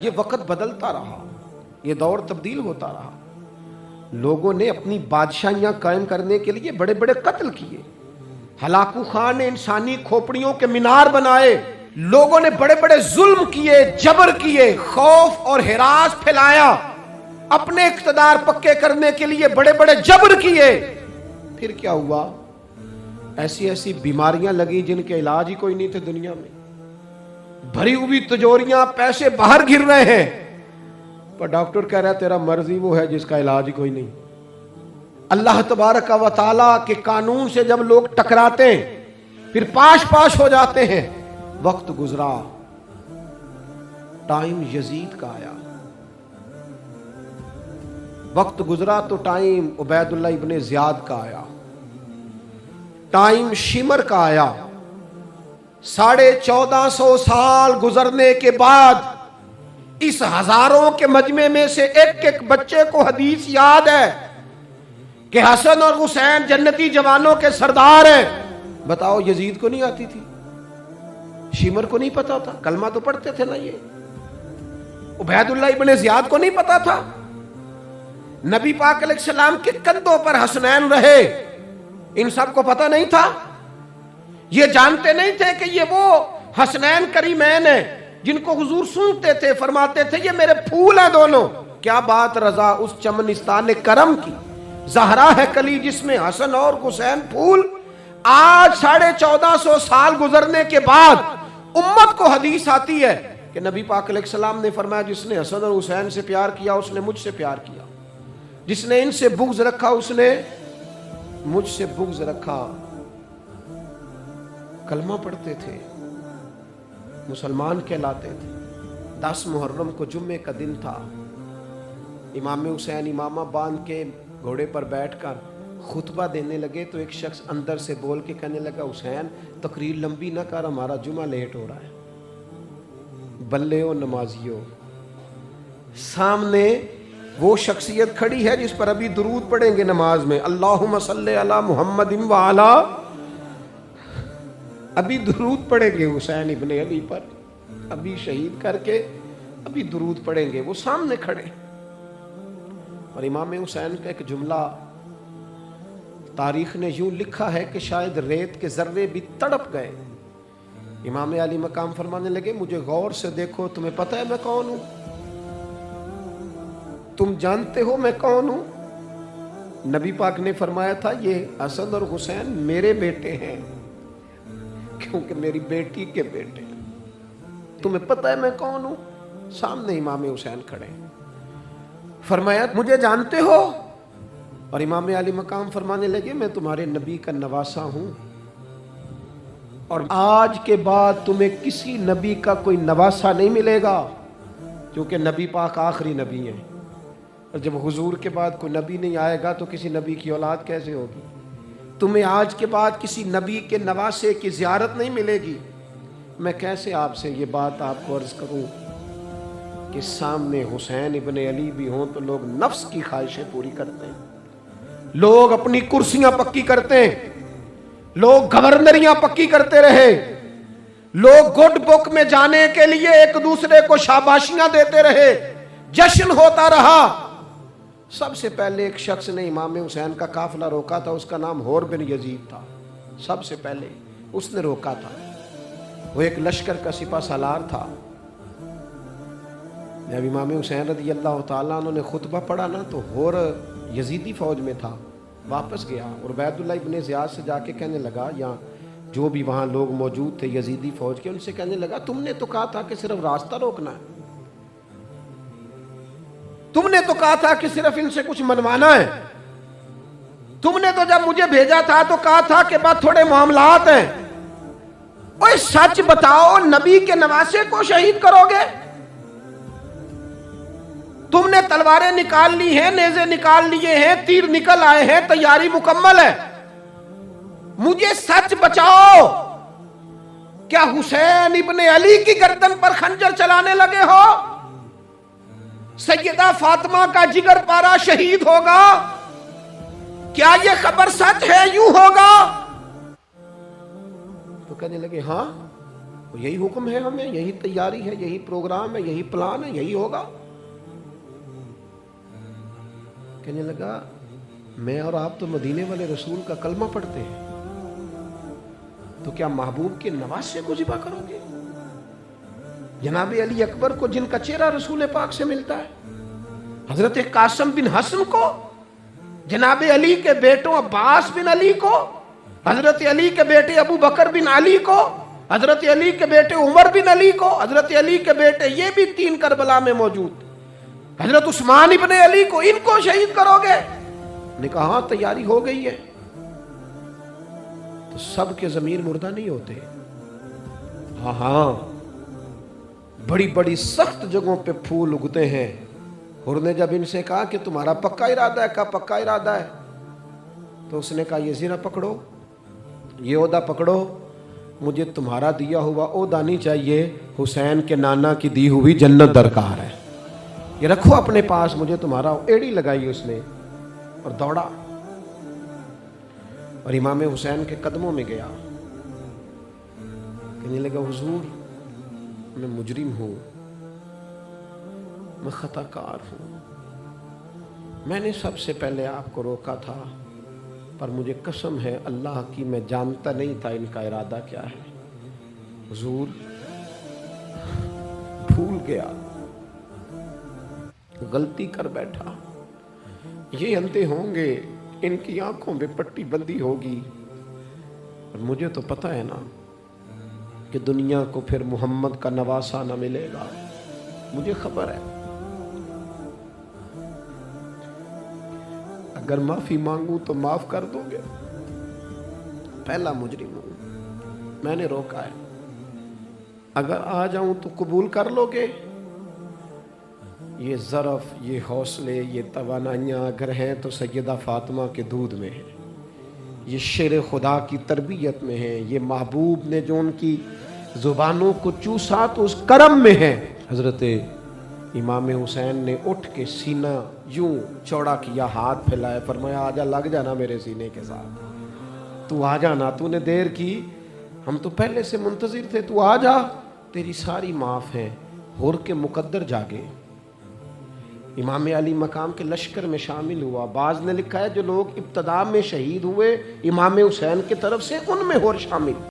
یہ وقت بدلتا رہا، یہ دور تبدیل ہوتا رہا، لوگوں نے اپنی بادشاہیاں قائم کرنے کے لیے بڑے بڑے قتل کیے، ہلاکو خان نے انسانی کھوپڑیوں کے مینار بنائے، لوگوں نے بڑے بڑے ظلم کیے، جبر کیے، خوف اور ہراس پھیلایا، اپنے اقتدار پکے کرنے کے لیے بڑے بڑے جبر کیے۔ پھر کیا ہوا؟ ایسی ایسی بیماریاں لگیں جن کے علاج ہی کوئی نہیں تھے دنیا میں، بھری ہوئی تجوریاں، پیسے باہر گر رہے ہیں، پر ڈاکٹر کہہ رہا ہے تیرا مرض ہی وہ ہے جس کا علاج ہی کوئی نہیں۔ اللہ تبارک و تعالیٰ کے قانون سے جب لوگ ٹکراتے ہیں پھر پاش ہو جاتے ہیں۔ وقت گزرا، ٹائم یزید کا آیا، وقت گزرا تو ٹائم عبید اللہ ابن زیاد کا آیا، ٹائم شمر کا آیا۔ 1450 سال گزرنے کے بعد اس ہزاروں کے مجمع میں سے ایک ایک بچے کو حدیث یاد ہے کہ حسن اور حسین جنتی جوانوں کے سردار ہیں۔ بتاؤ، یزید کو نہیں آتی تھی؟ شمر کو نہیں پتا تھا؟ کلمہ تو پڑھتے تھے نا یہ؟ عبید اللہ ابن زیاد کو نہیں پتا تھا؟ نبی پاک علیہ السلام کے کندھوں پر حسنین رہے، ان سب کو پتا نہیں تھا؟ یہ جانتے نہیں تھے کہ یہ وہ حسنین کریمین ہیں جن کو حضور سنتے تھے، فرماتے تھے یہ میرے پھول ہیں دونوں؟ کیا بات رضا اس چمنستان کرم کی، زہرا ہے کلی جس میں حسن اور حسین پھول۔ آج 1450 سال گزرنے کے بعد امت کو حدیث آتی ہے کہ نبی پاک علیہ السلام نے فرمایا جس نے حسن اور حسین سے پیار کیا اس نے مجھ سے پیار کیا، جس نے ان سے بغض رکھا اس نے مجھ سے بغض رکھا۔ کلمہ پڑھتے تھے، مسلمان کہلاتے تھے۔ 10 محرم کو جمعے کا دن تھا، امام حسین امامہ باندھ کے گھوڑے پر بیٹھ کر خطبہ دینے لگے تو ایک شخص اندر سے بول کے کہنے لگا حسین تقریر لمبی نہ کر، ہمارا جمعہ لیٹ ہو رہا ہے۔ بلے و نمازیوں، سامنے وہ شخصیت کھڑی ہے جس پر ابھی درود پڑھیں گے نماز میں، اللہم صلی علی محمد وعلی، ابھی درود پڑھیں گے حسین ابن علی پر، ابھی شہید کر کے ابھی درود پڑھیں گے، وہ سامنے کھڑے۔ اور امام حسین کا ایک جملہ تاریخ نے یوں لکھا ہے کہ شاید ریت کے ذرے بھی تڑپ گئے۔ امام علی مقام فرمانے لگے مجھے غور سے دیکھو، تمہیں پتہ ہے میں کون ہوں؟ تم جانتے ہو میں کون ہوں؟ نبی پاک نے فرمایا تھا یہ حسن اور حسین میرے بیٹے ہیں کیونکہ میری بیٹی کے بیٹے ہیں۔ تمہیں پتہ ہے میں کون ہوں؟ سامنے امام حسین کھڑے، فرمایا مجھے جانتے ہو؟ اور امام علی مقام فرمانے لگے میں تمہارے نبی کا نواسا ہوں، اور آج کے بعد تمہیں کسی نبی کا کوئی نواسا نہیں ملے گا، کیونکہ نبی پاک آخری نبی ہیں، اور جب حضور کے بعد کوئی نبی نہیں آئے گا تو کسی نبی کی اولاد کیسے ہوگی؟ تمہیں آج کے بعد کسی نبی کے نواسے کی زیارت نہیں ملے گی۔ میں کیسے آپ سے یہ بات آپ کو عرض کروں کہ سامنے حسین ابن علی بھی ہوں تو لوگ نفس کی خواہشیں پوری کرتے ہیں، لوگ اپنی کرسیاں پکی کرتے ہیں، لوگ گورنریاں پکی کرتے رہے، لوگ گڈ بک میں جانے کے لیے ایک دوسرے کو شاباشیاں دیتے رہے، جشن ہوتا رہا۔ سب سے پہلے ایک شخص نے امام حسین کا قافلہ روکا تھا، اس کا نام حور بن یزید تھا، سب سے پہلے اس نے روکا تھا۔ وہ ایک لشکر کا سپہ سالار تھا۔ جب امام حسین رضی اللہ تعالیٰ عنہ نے خطبہ پڑھا نا تو حور یزیدی فوج میں تھا، واپس گیا اور عبید اللہ ابن زیاد سے جا کے کہنے لگا، یا جو بھی وہاں لوگ موجود تھے یزیدی فوج کے، ان سے کہنے لگا تم نے تو کہا تھا کہ صرف راستہ روکنا ہے، تم نے تو کہا تھا کہ صرف ان سے کچھ منوانا ہے، تم نے تو جب مجھے بھیجا تھا تو کہا تھا کہ بعد تھوڑے معاملات ہیں، اوہ سچ بتاؤ نبی کے نواسے کو شہید کرو گے؟ تم نے تلواریں نکال لی ہیں، نیزے نکال لیے ہیں، تیر نکل آئے ہیں، تیاری مکمل ہے، مجھے سچ بچاؤ، کیا حسین ابن علی کی گردن پر خنجر چلانے لگے ہو؟ سیدہ فاطمہ کا جگر پارا شہید ہوگا، کیا یہ خبر سچ ہے؟ یوں ہوگا؟ تو کہنے لگے ہاں تو یہی حکم ہے ہمیں، یہی تیاری ہے، یہی پروگرام ہے، یہی پلان ہے، یہی ہوگا. کہنے لگا میں اور آپ تو مدینے والے رسول کا کلمہ پڑھتے ہیں، تو کیا محبوب کے نواسے کو ذبح کرو گے؟ جناب علی اکبر کو جن کا چہرہ رسول پاک سے ملتا ہے، حضرت قاسم بن حسن کو، جناب علی کے بیٹوں عباس بن علی کو، حضرت علی کے بیٹے ابو بکر بن علی کو، حضرت علی کے بیٹے عمر بن علی کو، حضرت علی کے بیٹے یہ بھی 3 کربلا میں موجود، حضرت عثمان ابن علی کو، ان کو شہید کرو گے؟ نے کہا ہاں تیاری ہو گئی ہے. تو سب کے ضمیر مردہ نہیں ہوتے. ہاں بڑی بڑی سخت جگہوں پہ پھول اگتے ہیں. اور نے جب ان سے کہا کہ تمہارا پکا ارادہ ہے، کہا پکا ارادہ ہے، تو اس نے کہا یہ زیرہ پکڑو، یہ عہدہ پکڑو، مجھے تمہارا دیا ہوا عہدہ نہیں چاہیے، حسین کے نانا کی دی ہوئی جنت درکار ہے، یہ رکھو اپنے پاس، مجھے تمہارا. ایڑی لگائی اس نے اور دوڑا اور امام حسین کے قدموں میں گیا. کہنے لگا حضور میں مجرم ہوں، میں خطا کار ہوں، میں نے سب سے پہلے آپ کو روکا تھا، پر مجھے قسم ہے اللہ کی میں جانتا نہیں تھا ان کا ارادہ کیا ہے. حضور بھول گیا، غلطی کر بیٹھا، یہ اندھے ہوں گے، ان کی آنکھوں میں پٹی بندی ہوگی، اور مجھے تو پتہ ہے نا کہ دنیا کو پھر محمد کا نواسہ نہ ملے گا، مجھے خبر ہے. اگر معافی مانگوں تو معاف کر دو گے؟ پہلا مجرم ہوں، میں نے روکا ہے، اگر آ جاؤں تو قبول کر لو گے؟ یہ ظرف، یہ حوصلے، یہ توانائیاں اگر ہیں تو سیدہ فاطمہ کے دودھ میں ہیں، یہ شیر خدا کی تربیت میں ہیں، یہ محبوب نے جو ان کی زبانوں کو چوسا تو اس کرم میں ہے. حضرت امام حسین نے اٹھ کے سینہ یوں چوڑا کیا، ہاتھ پھیلائے، فرمایا آجا، لگ جانا میرے سینے کے ساتھ، تو آ جانا، تو نے دیر کی، ہم تو پہلے سے منتظر تھے، تو آ جا، تیری ساری معاف ہیں. ہور کے مقدر جاگے، امام علی مقام کے لشکر میں شامل ہوا. بعض نے لکھا ہے جو لوگ ابتدا میں شہید ہوئے امام حسین کی طرف سے، ان میں ہور شامل.